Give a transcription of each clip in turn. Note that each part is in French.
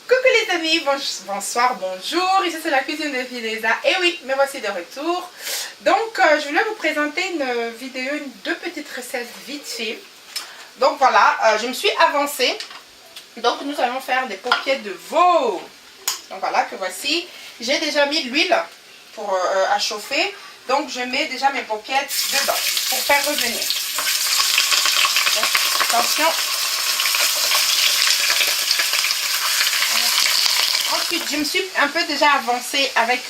Coucou les amis, bonsoir, bonjour, ici c'est la cuisine de Vileza. Et oui, me voici de retour. Donc je voulais vous présenter une vidéo, deux petites recettes vite fait. Donc voilà, je me suis avancée. Donc nous allons faire des paupiètes de veau. Donc voilà que voici. J'ai déjà mis l'huile pour à chauffer. Donc je mets déjà mes paupiètes dedans pour faire revenir. Donc, attention. Ensuite, je me suis un peu déjà avancée avec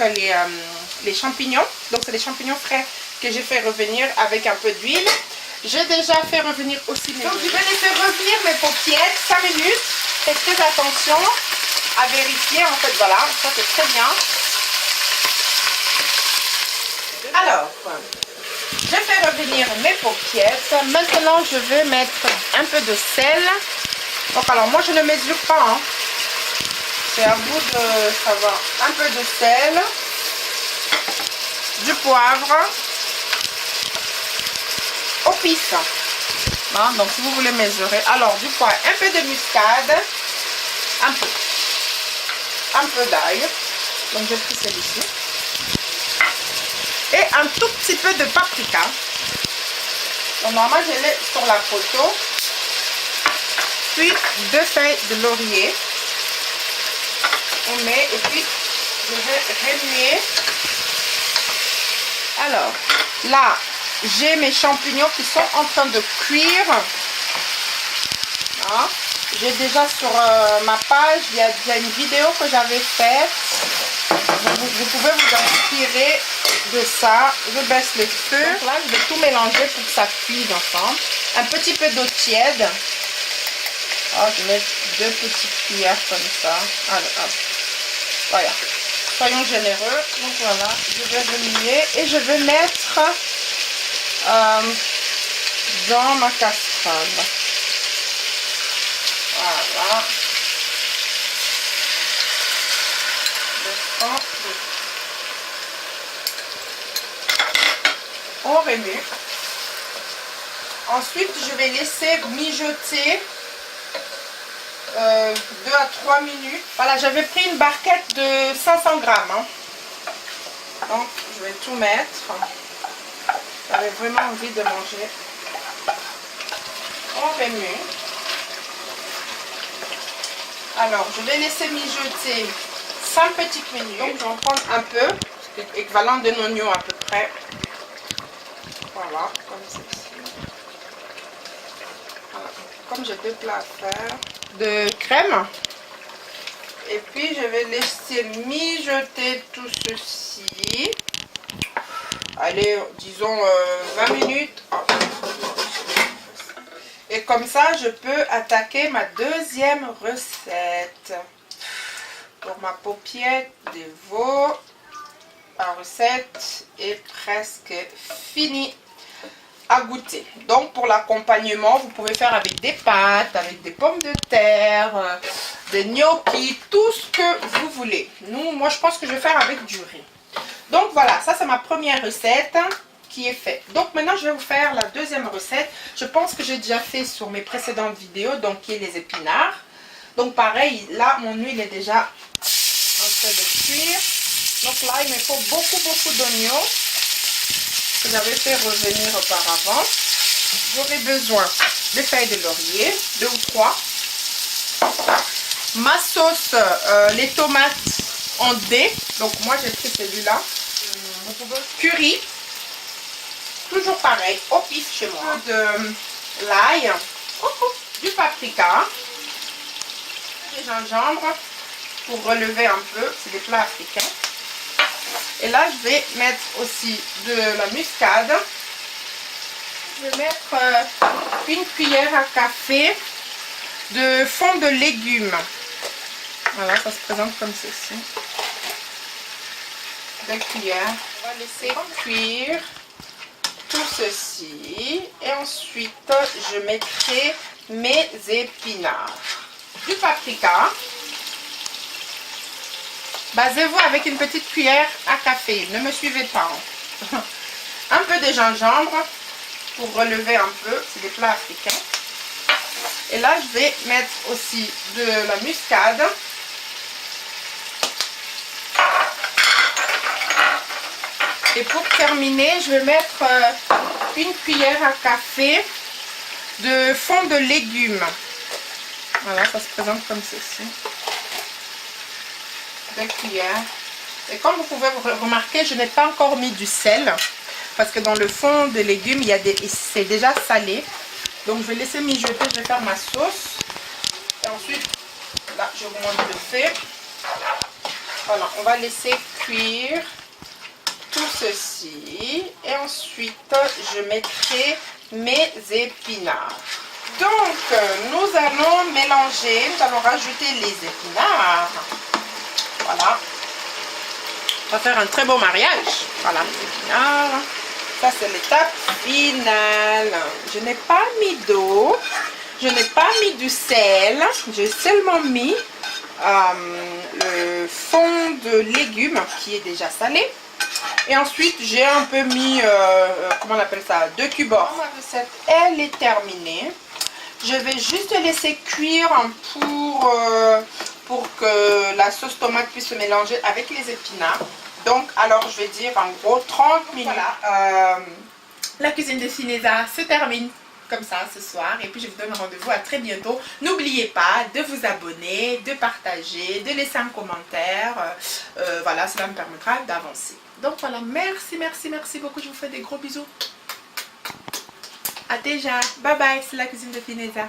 les champignons. Donc, c'est les champignons frais que j'ai fait revenir avec un peu d'huile. J'ai déjà fait revenir aussi mes... Donc, je vais laisser revenir mes paupiètes 5 minutes. Faites très attention à vérifier. En fait, voilà, ça c'est très bien. Alors, je fais revenir mes paupiètes. Maintenant, je vais mettre un peu de sel. Donc, alors, moi, je ne mesure pas, hein. C'est à vous de savoir. Un peu de sel, du poivre, au pif. Hein, donc si vous voulez mesurer, alors du poivre, un peu de muscade, un peu d'ail. Donc j'ai pris celui-ci. Et un tout petit peu de paprika. Donc normalement je l'ai sur la photo. Puis 2 feuilles de laurier. On met et puis je vais remuer. Alors là j'ai mes champignons qui sont en train de cuire. Hein? J'ai déjà sur ma page, il y a déjà une vidéo que j'avais faite. Vous pouvez vous inspirer de ça. Je baisse le feu. Donc là je vais tout mélanger pour que ça cuise ensemble. Un petit peu d'eau tiède. Oh, je vais mettre 2 petites cuillères comme ça. Allez, hop. Voilà, soyons généreux. Donc voilà, je vais remuer et je vais mettre dans ma casserole. Voilà. On remue. Ensuite, je vais laisser mijoter 2 à 3 minutes. Voilà, j'avais pris une barquette de 500 grammes. Hein. Donc, je vais tout mettre. J'avais vraiment envie de manger. On remue. Alors, je vais laisser mijoter 5 petites minutes. Donc, je vais en prendre un peu. C'est équivalent d'un oignon à peu près. Voilà, comme ceci. Voilà. Comme j'ai 2 plats à faire. De crème. Et puis je vais laisser mijoter tout ceci. Allez, disons 20 minutes. Et comme ça, je peux attaquer ma deuxième recette. Pour ma paupiette de veau, la recette est presque finie à goûter. Donc pour l'accompagnement, vous pouvez faire avec des pâtes, avec des pommes de terre, des gnocchis, tout ce que vous voulez. Moi je pense que je vais faire avec du riz. Donc voilà, ça c'est ma première recette qui est faite. Donc maintenant je vais vous faire la deuxième recette. Je pense que j'ai déjà fait sur mes précédentes vidéos, donc qui est les épinards. Donc pareil, là mon huile est déjà en train de cuire. Donc là il me faut beaucoup d'oignons que j'avais fait revenir auparavant. J'aurai besoin de feuilles de laurier, 2 ou 3. Ma sauce, les tomates en dés. Donc moi j'ai pris celui-là. Curry. Toujours pareil, au pif chez moi. De l'ail, du paprika, du gingembre pour relever un peu. C'est des plats africains. Et là, je vais mettre aussi de la muscade. Je vais mettre une cuillère à café de fond de légumes. Voilà, ça se présente comme ceci. 2 cuillères. On va laisser cuire tout ceci. Et ensuite, je mettrai mes épinards. Du paprika. Basez-vous avec une petite cuillère à café. Ne me suivez pas. Un peu de gingembre pour relever un peu. C'est des plats africains. Et là, je vais mettre aussi de la muscade. Et pour terminer, je vais mettre une cuillère à café de fond de légumes. Voilà, ça se présente comme ceci. 2 cuillères. Et comme vous pouvez remarquer, je n'ai pas encore mis du sel. Parce que dans le fond de légumes, c'est déjà salé. Donc je vais laisser mijoter, je vais faire ma sauce. Et ensuite, là, j'augmente le feu. Voilà, on va laisser cuire tout ceci. Et ensuite, je mettrai mes épinards. Donc, nous allons mélanger, nous allons rajouter les épinards. Voilà. On va faire un très beau mariage. Voilà, les épinards. Ça, c'est l'étape finale. Je n'ai pas mis d'eau. Je n'ai pas mis du sel. J'ai seulement mis le fond de légumes qui est déjà salé. Et ensuite, j'ai un peu mis, comment on appelle ça, 2 cubes. Ma recette, elle est terminée. Je vais juste laisser cuire pour que la sauce tomate puisse se mélanger avec les épinards. Donc, alors, je vais dire en gros 30 minutes. Voilà, la cuisine de Fineza se termine comme ça ce soir. Et puis, je vous donne rendez-vous à très bientôt. N'oubliez pas de vous abonner, de partager, de laisser un commentaire. Voilà, cela me permettra d'avancer. Donc, voilà, merci, merci, merci beaucoup. Je vous fais des gros bisous. À déjà. Bye bye, c'est la cuisine de Fineza.